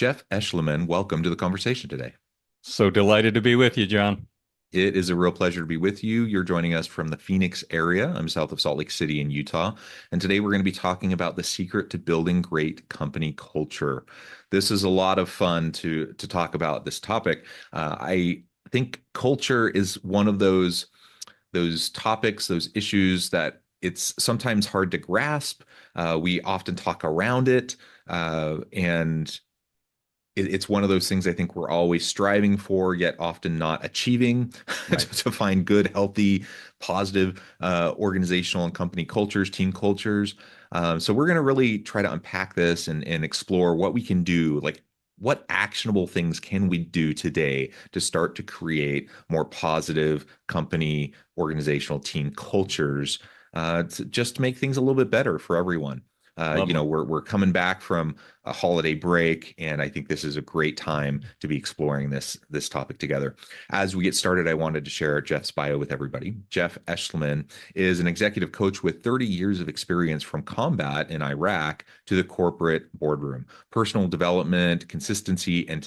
Jeff Eschliman, welcome to the conversation today. So delighted to be with you, John. It is a real pleasure to be with you. You're joining us from the Phoenix area. I'm south of Salt Lake City in Utah. And today we're going to be talking about the secret to building great company culture. This is a lot of fun to talk about this topic. I think culture is one of those topics, those issues that it's sometimes hard to grasp. We often talk around it, and it's one of those things I think we're always striving for, yet often not achieving Right. to find good, healthy, positive organizational and company cultures, team cultures. So we're going to really try to unpack this and explore what we can do, like what actionable things can we do today to start to create more positive company, organizational team cultures, just to make things a little bit better for everyone. Lovely. We're coming back from a holiday break, and I think this is a great time to be exploring this topic together. As we get started, I wanted to share Jeff's bio with everybody. Jeff Eschliman is an executive coach with 30 years of experience from combat in Iraq to the corporate boardroom. Personal development, consistency, and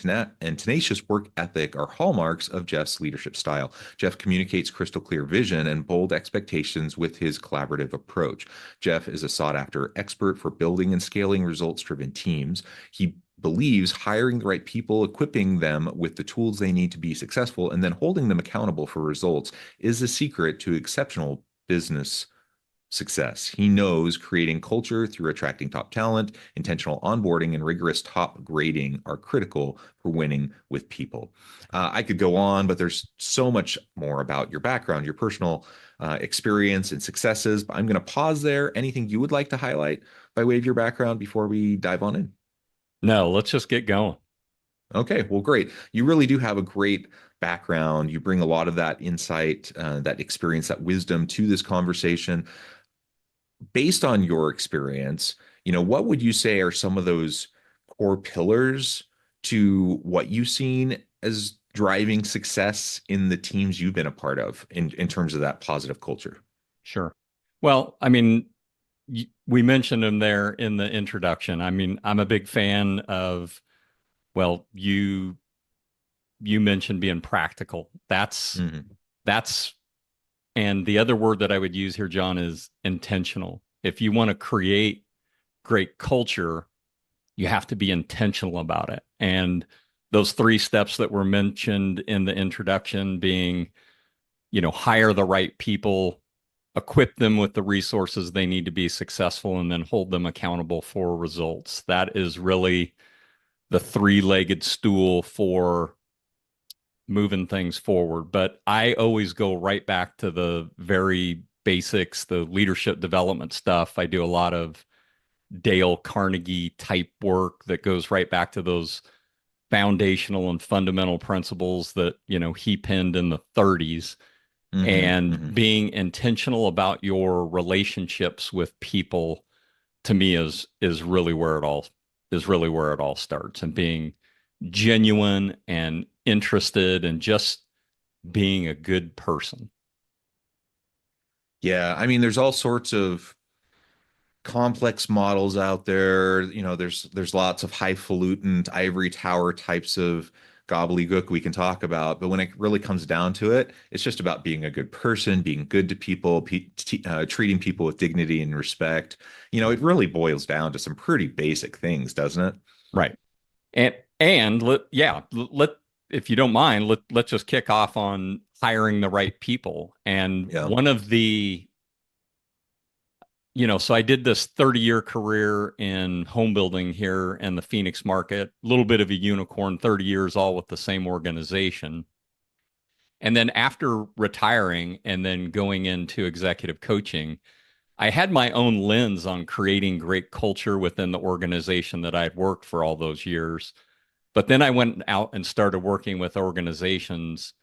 tenacious work ethic are hallmarks of Jeff's leadership style. Jeff communicates crystal clear vision and bold expectations with his collaborative approach. Jeff is a sought-after expert for building and scaling results-driven teams. He believes hiring the right people, equipping them with the tools they need to be successful, and then holding them accountable for results is the secret to exceptional business success. He knows creating culture through attracting top talent, intentional onboarding, and rigorous top grading are critical for winning with people. I could go on, but there's so much more about your background, your personal experience and successes. But I'm going to pause there. Anything you would like to highlight by way of your background before we dive on in? No, let's just get going. Okay, well, great. You really do have a great background. You bring a lot of that insight, that experience, that wisdom to this conversation. Based on your experience, what would you say are some of those core pillars to what you've seen as driving success in the teams you've been a part of in terms of that positive culture? Sure. Well, I mean, we mentioned them there in the introduction. I mean, I'm a big fan of, well, you mentioned being practical. Hmm. That's and the other word that I would use here, John, is intentional. If you want to create great culture, you have to be intentional about it. And those three steps that were mentioned in the introduction being, hire the right people, equip them with the resources they need to be successful, and then hold them accountable for results. That is really the three-legged stool for moving things forward. But I always go right back to the very basics, the leadership development stuff. I do a lot of Dale Carnegie type work that goes right back to those foundational and fundamental principles that, he penned in the 30s, Hmm. and Hmm. being intentional about your relationships with people to me is really where it all starts, and being genuine and interested and just being a good person. Yeah, I mean, there's all sorts of complex models out there. There's lots of highfalutin ivory tower types of gobbledygook we can talk about, but when it really comes down to it, it's just about being a good person, being good to people, treating people with dignity and respect. It really boils down to some pretty basic things, doesn't it? Right. And let if you don't mind, let's just kick off on hiring the right people. And Yeah. one of the so I did this 30-year career in home building here in the Phoenix market, a little bit of a unicorn, 30 years all with the same organization. And then after retiring and then going into executive coaching, I had my own lens on creating great culture within the organization that I had worked for all those years. But then I went out and started working with organizations,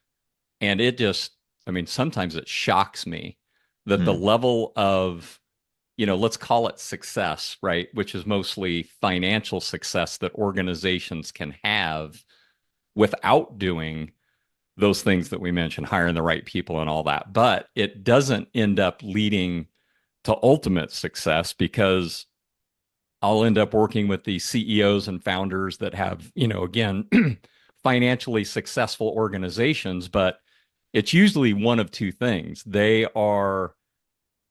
and I mean, sometimes it shocks me that the Hmm. level of, let's call it success, right? Which is mostly financial success that organizations can have without doing those things that we mentioned, hiring the right people and all that. But it doesn't end up leading to ultimate success because I'll end up working with the CEOs and founders that have, again, financially successful organizations, but it's usually one of two things. They are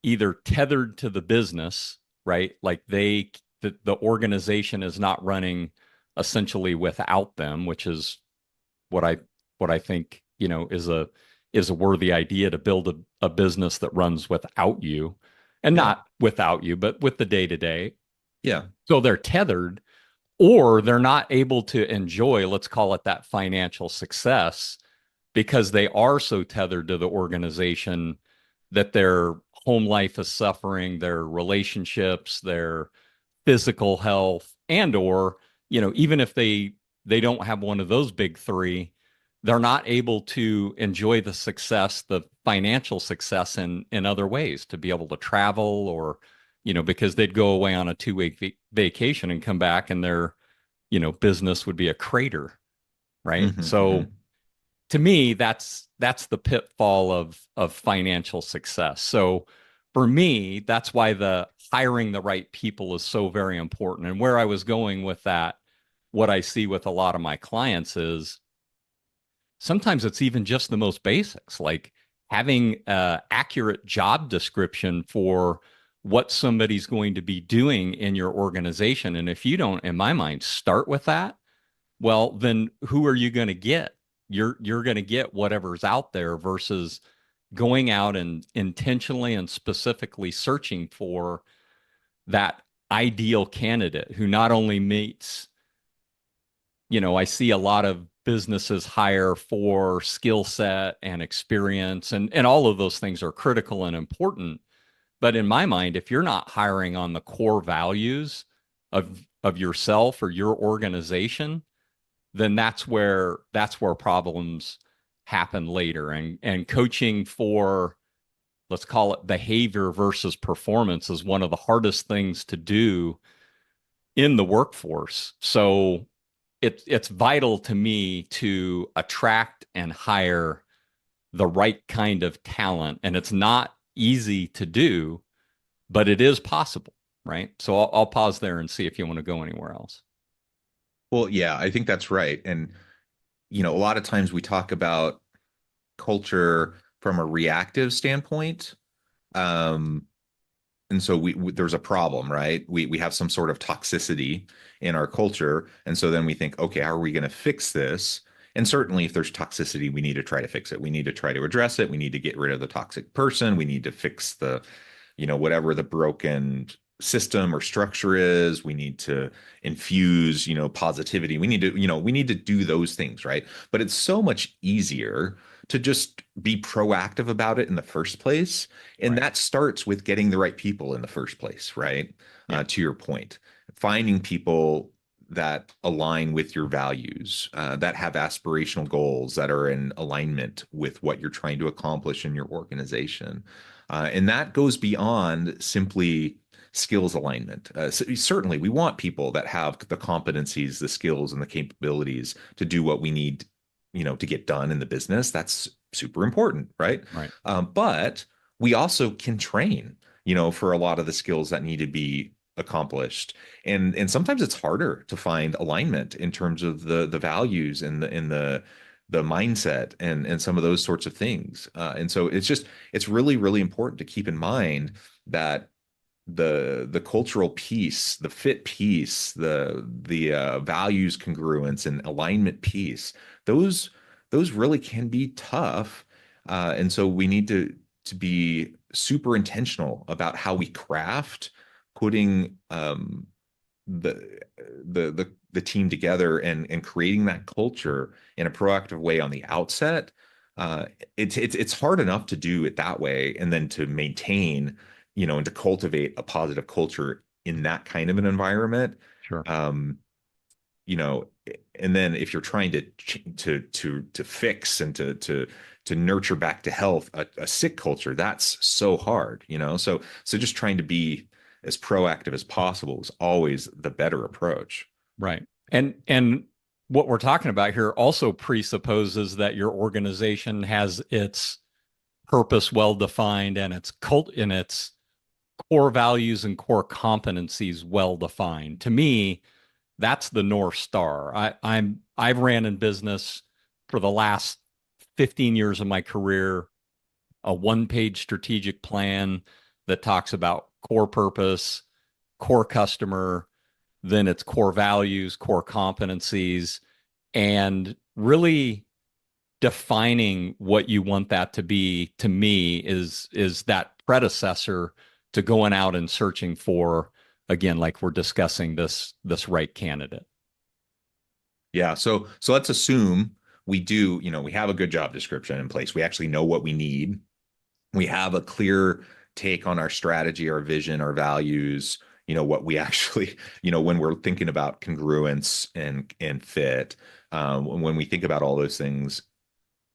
either tethered to the business, right? Like the organization is not running essentially without them, which is what I think, is a worthy idea to build a business that runs without you, and Yeah. not without you, but with the day to day. Yeah. So they're tethered, or they're not able to enjoy, let's call it that financial success, because they are so tethered to the organization that their home life is suffering, their relationships, their physical health, and or, even if they don't have one of those big three, they're not able to enjoy the success, the financial success in other ways, to be able to travel, or, because they'd go away on a 2 week vacation and come back and their, business would be a crater, right? Hmm. So to me, that's the pitfall of financial success. So for me, that's why the hiring the right people is so very important. And where I was going with that, what I see with a lot of my clients is sometimes it's even just the most basics, like having an accurate job description for what somebody's going to be doing in your organization. And if you don't, in my mind, start with that, well, then who are you going to get? You're going to get whatever's out there versus going out and intentionally and specifically searching for that ideal candidate who not only meets, I see a lot of businesses hire for skill set and experience, and all of those things are critical and important. But in my mind, if you're not hiring on the core values of yourself or your organization, then that's where problems happen later. And coaching for, let's call it, behavior versus performance is one of the hardest things to do in the workforce. So it's vital to me to attract and hire the right kind of talent. And it's not easy to do, but it is possible, right? So I'll pause there and see if you want to go anywhere else. Well, yeah, I think that's right. And, a lot of times we talk about culture from a reactive standpoint. Um, and so there's a problem, right? We have some sort of toxicity in our culture. And so then we think, okay, how are we going to fix this? And certainly if there's toxicity, we need to try to fix it. We need to try to address it. We need to get rid of the toxic person. We need to fix the, whatever the broken system or structure is. We need to infuse, positivity. We need to do those things, right? But it's so much easier to just be proactive about it in the first place. And Right. that starts with getting the right people in the first place, right? Yeah. To your point, finding people that align with your values, that have aspirational goals that are in alignment with what you're trying to accomplish in your organization. And that goes beyond simply skills alignment. So certainly, we want people that have the competencies, the skills, and the capabilities to do what we need, to get done in the business. That's super important, right? Right. But we also can train, for a lot of the skills that need to be accomplished. And sometimes it's harder to find alignment in terms of the values and the mindset and some of those sorts of things. And so it's really, really important to keep in mind that the cultural piece, the fit piece, the values congruence and alignment piece, those those really can be tough. And so we need to be super intentional about how we craft putting the the team together and creating that culture in a proactive way on the outset. It's hard enough to do it that way and then to maintain, and to cultivate a positive culture in that kind of an environment. Sure. Um, you know, and then if you're trying to fix and to nurture back to health a sick culture, that's so hard, so just trying to be as proactive as possible is always the better approach. Right. And what we're talking about here also presupposes that your organization has its purpose well defined and its core values and core competencies well defined. To me, that's the North Star. I've ran in business for the last 15 years of my career, a one-page strategic plan that talks about core purpose, core customer, then it's core values, core competencies, and really defining what you want that to be, to me, is that predecessor to going out and searching for, again, like we're discussing, this right candidate. Yeah. So let's assume we do, we have a good job description in place. We actually know what we need. We have a clear take on our strategy, our vision, our values, what we actually, when we're thinking about congruence and fit, when we think about all those things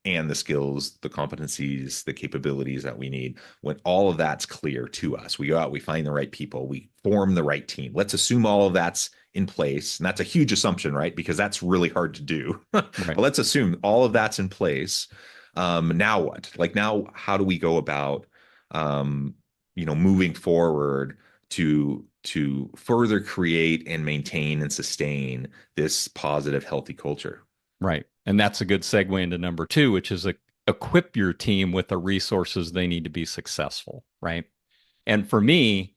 and the skills, the competencies, the capabilities that we need, when all of that's clear to us, we go out, we find the right people, we form the right team. Let's assume all of that's in place. And that's a huge assumption, right? Because that's really hard to do. But Right. let's assume all of that's in place. Now what? Like now, how do we go about, moving forward to further create and maintain and sustain this positive, healthy culture? Right. And that's a good segue into number two, which is equip your team with the resources they need to be successful. Right. And for me,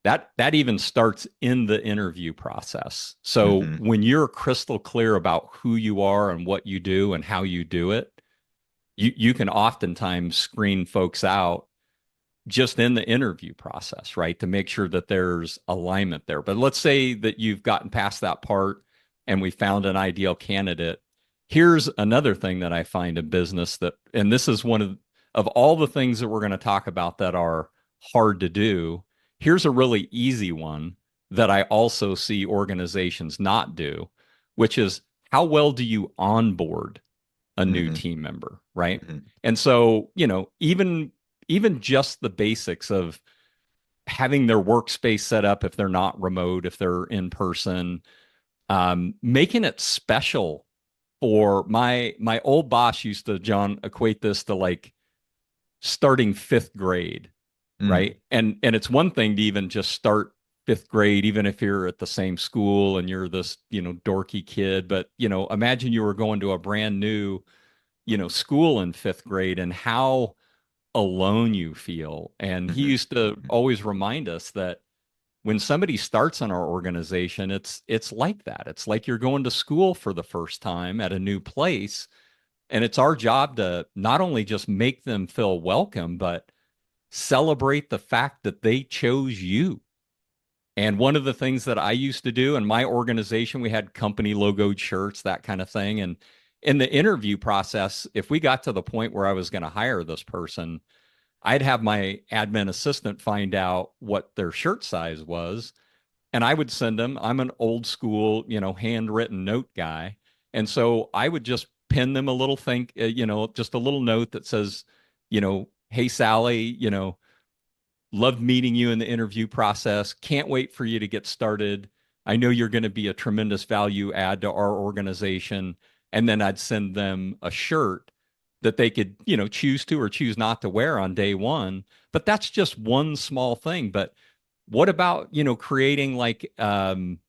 that even starts in the interview process. So Mm-hmm. when you're crystal clear about who you are and what you do and how you do it, you can oftentimes screen folks out just in the interview process, right? To make sure that there's alignment there. But let's say that you've gotten past that part and we found an ideal candidate. Here's another thing that I find in business that, and this is one of all the things that we're going to talk about that are hard to do. Here's a really easy one that I also see organizations not do, which is how well do you onboard a new Mm-hmm. team member, right? Mm-hmm. And so, even just the basics of having their workspace set up if they're not remote, if they're in person, making it special. For my old boss used to, John, equate this to like starting fifth grade, Mm-hmm. right? And it's one thing to even just start fifth grade, even if you're at the same school and you're this, dorky kid. But, imagine you were going to a brand new, school in fifth grade and how alone you feel. And he used to Mm-hmm. always remind us that when somebody starts in our organization, it's like that. It's like you're going to school for the first time at a new place. And it's our job to not only just make them feel welcome, but celebrate the fact that they chose you. And one of the things that I used to do in my organization, we had company logoed shirts, that kind of thing. And in the interview process, if we got to the point where I was going to hire this person, I'd have my admin assistant find out what their shirt size was, and I would send them. I'm an old school, handwritten note guy. And so I would just pin them a little just a little note that says, hey, Sally, loved meeting you in the interview process. Can't wait for you to get started. I know you're going to be a tremendous value add to our organization. And then I'd send them a shirt that they could, choose to or choose not to wear on day one. But that's just one small thing. But what about, creating like, going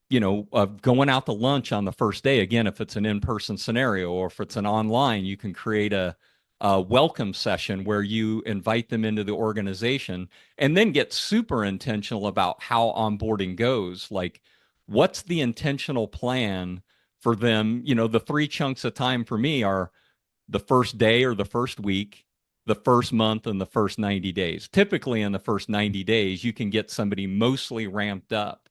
out to lunch on the first day? Again, if it's an in-person scenario or if it's an online, you can create a welcome session where you invite them into the organization and then get super intentional about how onboarding goes. Like, what's the intentional plan for them? The three chunks of time for me are the first day or the first week, the first month, and the first 90 days. Typically, in the first 90 days, you can get somebody mostly ramped up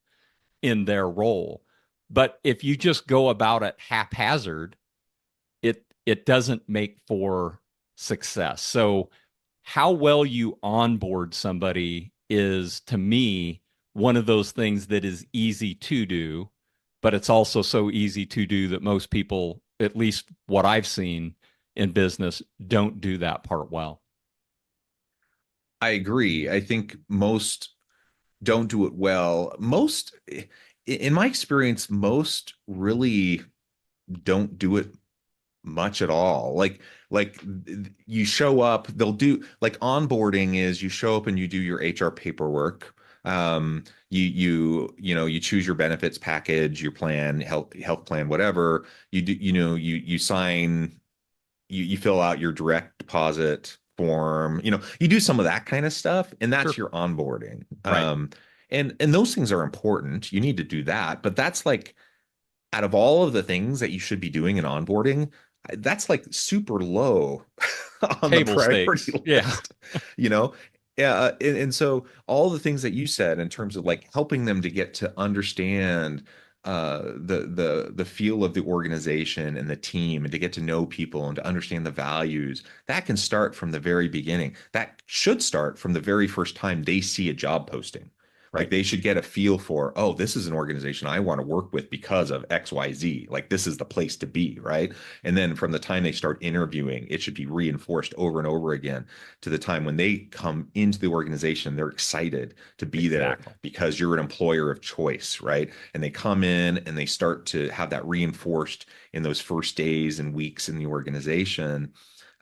in their role. But if you just go about it haphazard, it doesn't make for success. So how well you onboard somebody is, to me, one of those things that is easy to do, but it's also so easy to do that most people, at least what I've seen in business, don't do that part well. I agree. I think most don't do it well. In my experience, most really don't do it much at all. You show up, they'll do like onboarding is you show up and you do your HR paperwork. You choose your benefits package, your plan, health plan, whatever. You do, you sign, you fill out your direct deposit form, you do some of that kind of stuff, and that's Sure. your onboarding. Right. And those things are important. You need to do that, but that's like out of all of the things that you should be doing in onboarding, that's like super low on the Table priority stakes. Yeah. list, you know? Yeah, and so all the things that you said in terms of like helping them to get to understand the feel of the organization and the team and to get to know people and to understand the values, that can start from the very beginning. That should start from the very first time they see a job posting. Like Right. they should get a feel for, oh, this is an organization I want to work with because of XYZ. Like this is the place to be, right? And then from the time they start interviewing, it should be reinforced over and over again to the time when they come into the organization, they're excited to be there Exactly. because you're an employer of choice, right? And they come in and they start to have that reinforced in those first days and weeks in the organization.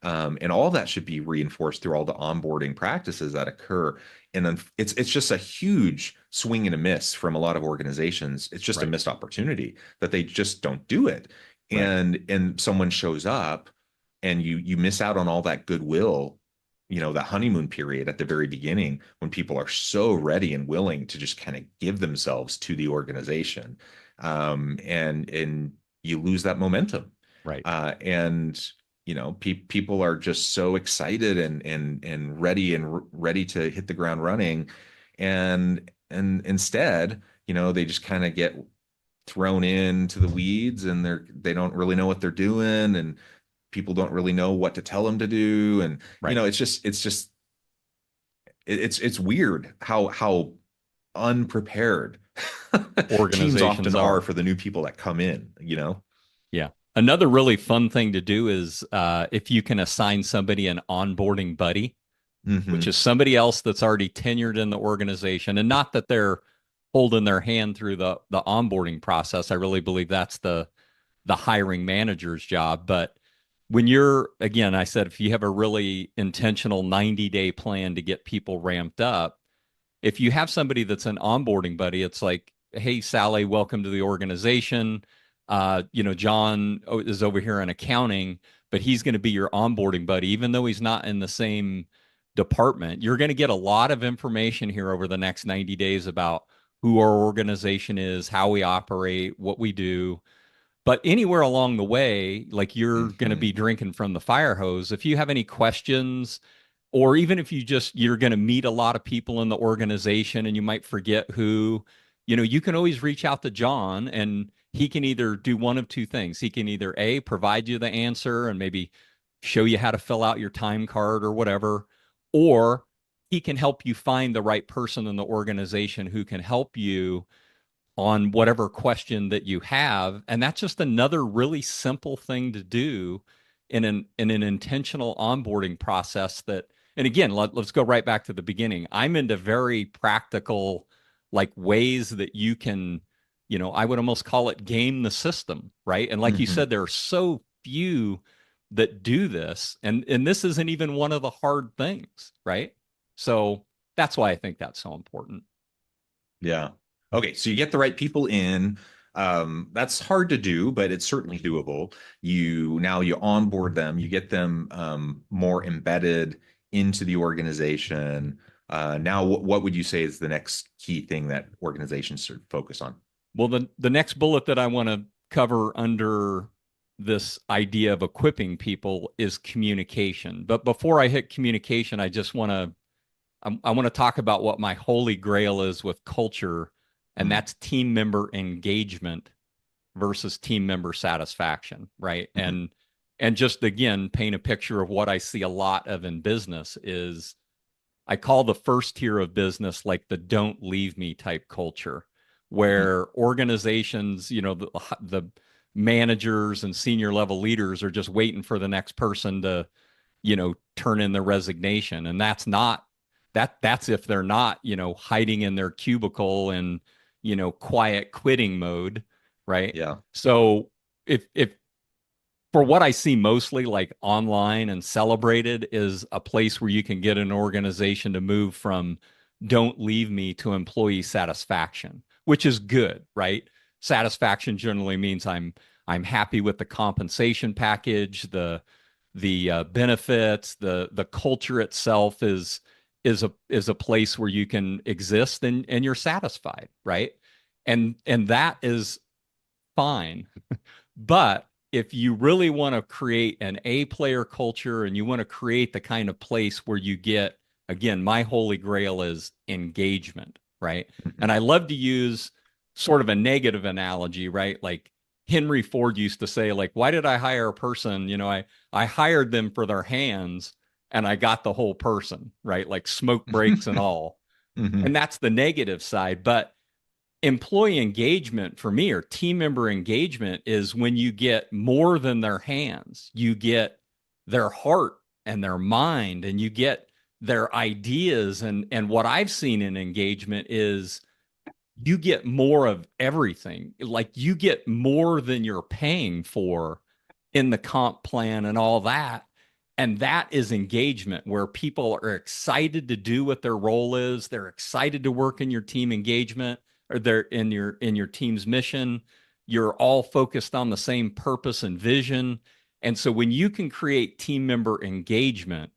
And all that should be reinforced through all the onboarding practices that occur. And then it's just a huge swing and a miss from a lot of organizations. It's just a Right. missed opportunity that they just don't do it. Right. And someone shows up and you miss out on all that goodwill, that honeymoon period at the very beginning when people are so ready and willing to just kind of give themselves to the organization. And you lose that momentum. Right. And people are just so excited and ready to hit the ground running, and instead, they just kind of get thrown into the weeds, and they don't really know what they're doing, and people don't really know what to tell them to do, and Right. it's weird how unprepared teams often Organizations are are. for the new people that come in. Yeah. Another really fun thing to do is if you can assign somebody an onboarding buddy, which Hmm. is somebody else that's already tenured in the organization, and not that they're holding their hand through the onboarding process. I really believe that's the hiring manager's job. But when you're, again, I said, if you have a really intentional 90-day plan to get people ramped up, if you have somebody that's an onboarding buddy, it's like, hey, Sally, welcome to the organization. John is over here in accounting, but he's going to be your onboarding buddy, even though he's not in the same department. You're going to get a lot of information here over the next 90 days about who our organization is, how we operate, what we do. But anywhere along the way, like you're going to Hmm. be drinking from the fire hose. If you have any questions, or even if you're going to meet a lot of people in the organization and you might forget who, you can always reach out to John, and he can either do one of two things. He can either A, provide you the answer and maybe show you how to fill out your time card or whatever, or he can help you find the right person in the organization who can help you on whatever question that you have. And that's just another really simple thing to do in an intentional onboarding process that, and again, let's go right back to the beginning. I'm into very practical, like ways that you can, I would almost call it game the system, right? And like you Hmm. said, there are so few that do this, and this isn't even one of the hard things, right? So that's why I think that's so important. Yeah. Okay, so you get the right people in. That's hard to do, but it's certainly doable. You onboard them, you get them more embedded into the organization. Now, what would you say is the next key thing that organizations should focus on? Well, the next bullet that I want to cover under this idea of equipping people is communication. But before I hit communication, I want to talk about what my holy grail is with culture, and Mm. that's team member engagement versus team member satisfaction, right? Mhm. And just again, paint a picture of what I see a lot of in business is I call the first tier of business like the don't leave me type culture, Mhm. where organizations, the managers and senior level leaders are just waiting for the next person to, turn in the resignation. And that's if they're not, hiding in their cubicle and, quiet quitting mode, right? Yeah. So if for what I see mostly like online and celebrated is a place where you can get an organization to move from don't leave me to employee satisfaction, which is good, right? Satisfaction generally means I'm happy with the compensation package, the benefits, the culture itself is a place where you can exist and you're satisfied, right? And that is fine. But if you really want to create an A player culture and you want to create the kind of place where you get, again, my holy grail is engagement, right? And Mhm. I love to use sort of a negative analogy, right? Like Henry Ford used to say, like, why did I hire a person? I hired them for their hands and I got the whole person, right? Like smoke breaks and all. And Mhm. that's the negative side. But employee engagement for me, or team member engagement, is when you get more than their hands, you get their heart and their mind, and you get their ideas. And what I've seen in engagement is you get more of everything. Like you get more than you're paying for in the comp plan and all that. And that is engagement, where people are excited to do what their role is. They're excited to work in your team engagement, or they're in your team's mission. You're all focused on the same purpose and vision. And so when you can create team member engagement,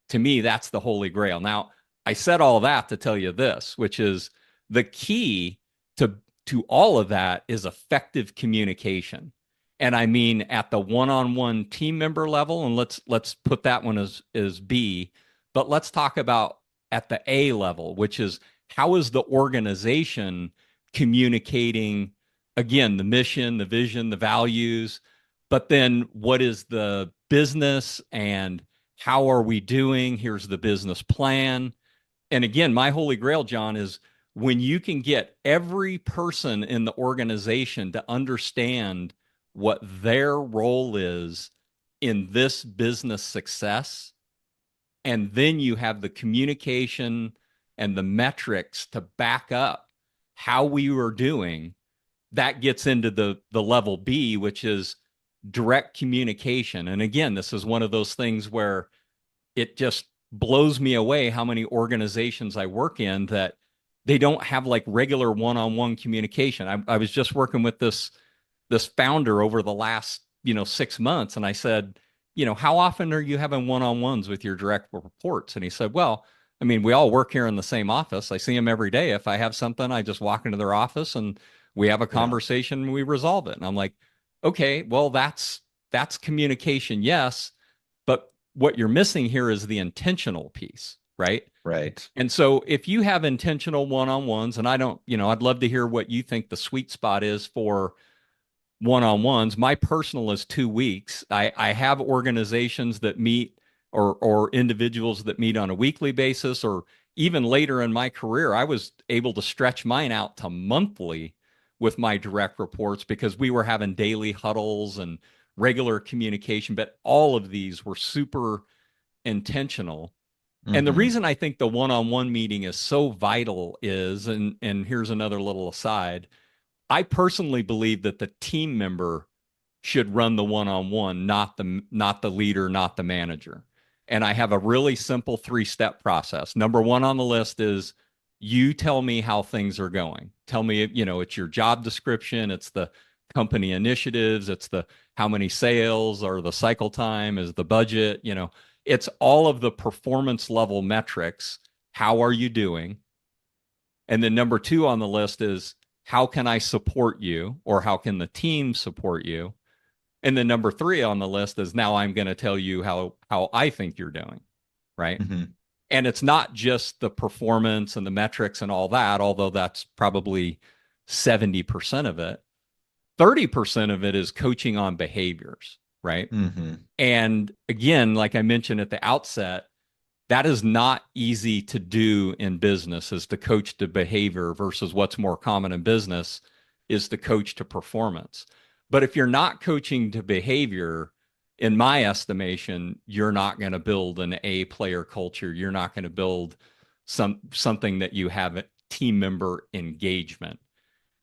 to me, that's the holy grail. Now, I said all that to tell you this, which is the key to all of that is effective communication. And I mean at the one-on-one team member level, and let's put that one as B, but let's talk about at the A level, which is how is the organization communicating, again, the mission, the vision, the values, but then what is the business and how are we doing? Here's the business plan. And again, my holy grail, John, is when you can get every person in the organization to understand what their role is in this business success, and then you have the communication and the metrics to back up how we were doing. That gets into the level B, which is direct communication. And again, this is one of those things where it just blows me away how many organizations I work in that they don't have like regular one-on-one communication. I was just working with this founder over the last 6 months, and I said, how often are you having one-on-ones with your direct reports? And he said, well, I mean, we all work here in the same office. I see them every day. If I have something, I just walk into their office and we have a Yeah. conversation and we resolve it. And I'm like, okay, well, that's communication, yes, but what you're missing here is the intentional piece, right? Right. And so if you have intentional one-on-ones, and I don't, I'd love to hear what you think the sweet spot is for one-on-ones. My personal is 2 weeks. I have organizations that meet, or individuals that meet on a weekly basis, or even later in my career, I was able to stretch mine out to monthly with my direct reports because we were having daily huddles and regular communication. But all of these were super intentional. And the Mhm. reason I think the one-on-one meeting is so vital is, and here's another little aside, I personally believe that the team member should run the one-on-one, not the leader, not the manager. And I have a really simple 3-step process. Number one on the list is you tell me how things are going. Tell me, it's your job description, it's the company initiatives, it's the how many sales, or the cycle time, is the budget, it's all of the performance level metrics. How are you doing? And then number two on the list is how can I support you, or how can the team support you? And then number three on the list is now I'm going to tell you how I think you're doing, right? Mhm. And it's not just the performance and the metrics and all that, although that's probably 70% of it. 30% of it is coaching on behaviors, right? Mhm. And again, like I mentioned at the outset, that is not easy to do in business, is to coach to behavior, versus what's more common in business is to coach to performance. But if you're not coaching to behavior, in my estimation, you're not going to build an A player culture. You're not going to build something that you have team member engagement.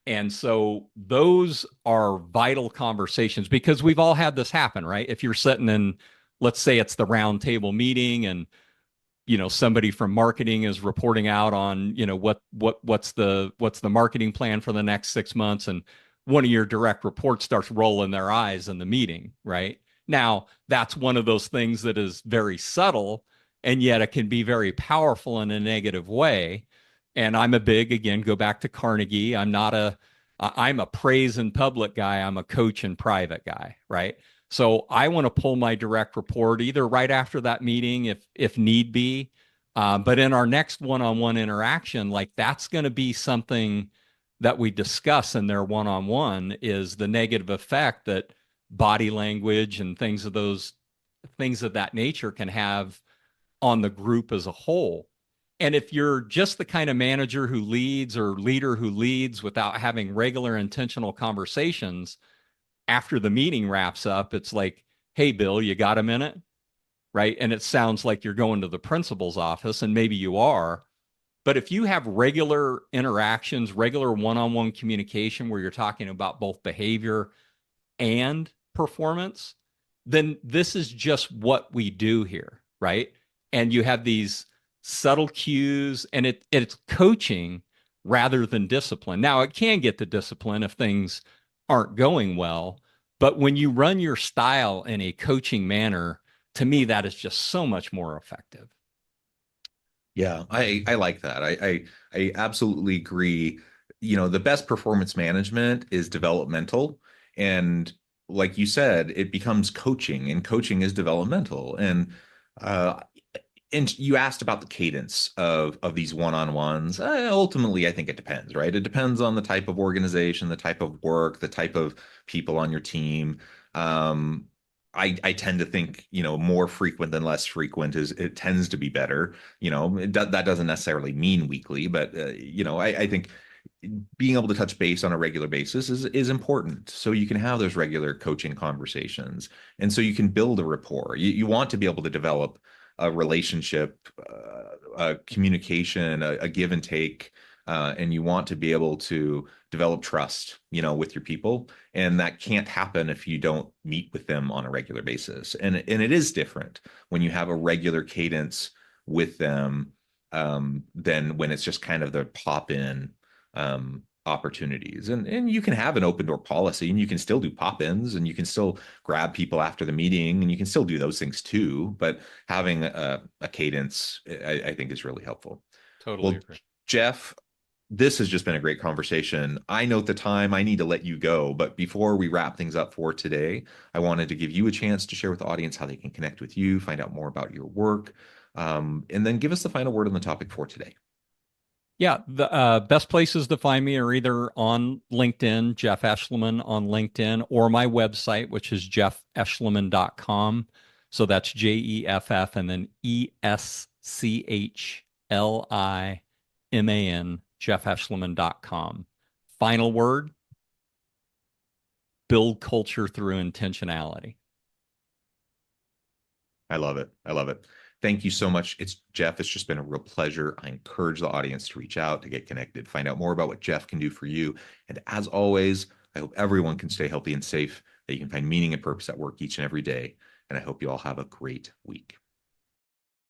And so those are vital conversations because we've all had this happen, right? If you're sitting in, let's say it's the round table meeting and somebody from marketing is reporting out on what's the marketing plan for the next 6 months, and one of your direct reports starts rolling their eyes in the meeting, right? Now that's one of those things that is very subtle, and yet it can be very powerful in a negative way. And I'm a big, again, go back to Carnegie, I'm a praise in public guy, I'm a coach in private guy, right? So I want to pull my direct report either right after that meeting, if need be, but in our next one-on-one interaction, like that's going to be something that we discuss in their one-on-one, is the negative effect that body language and things of that nature can have on the group as a whole. And if you're just the kind of manager who leads or leader who leads without having regular intentional conversations, after the meeting wraps up, it's like, hey, Bill, you got a minute? Right. And it sounds like you're going to the principal's office, and maybe you are. But if you have regular interactions, regular one-on-one communication where you're talking about both behavior and performance, then this is just what we do here. Right. And you have these subtle cues, and it's coaching rather than discipline. Now, it can get to discipline if things aren't going well, but when you run your style in a coaching manner, to me, that is just so much more effective. Yeah, I like that. I absolutely agree. The best performance management is developmental. And like you said, it becomes coaching, and coaching is developmental. Uh, and you asked about the cadence of these one-on-ones. Ultimately, I think it depends, right? It depends on the type of organization, the type of work, the type of people on your team. Um, I tend to think, more frequent than less frequent it tends to be better. That doesn't necessarily mean weekly, but I think being able to touch base on a regular basis is important, so you can have those regular coaching conversations, and so you can build a rapport. You want to be able to develop a relationship, a communication, a give and take, and you want to be able to develop trust, with your people, and that can't happen if you don't meet with them on a regular basis. And it is different when you have a regular cadence with them, than when it's just kind of the pop in opportunities. And you can have an open door policy, and you can still do pop-ins, and you can still grab people after the meeting, and you can still do those things too. But having a cadence, I think, is really helpful. Totally Well, agree. Jeff, this has just been a great conversation. I note the time. I need to let you go. But before we wrap things up for today, I wanted to give you a chance to share with the audience how they can connect with you, find out more about your work, and then give us the final word on the topic for today. Yeah, the best places to find me are either on LinkedIn, Jeff Eschliman on LinkedIn, or my website, which is jeffeschliman.com. So that's JEFF and then ESCHLIMAN, jeffeschliman.com. Final word: build culture through intentionality. I love it. I love it. Thank you so much. It's Jeff. It's just been a real pleasure. I encourage the audience to reach out, to get connected, find out more about what Jeff can do for you. And as always, I hope everyone can stay healthy and safe, that you can find meaning and purpose at work each and every day. And I hope you all have a great week.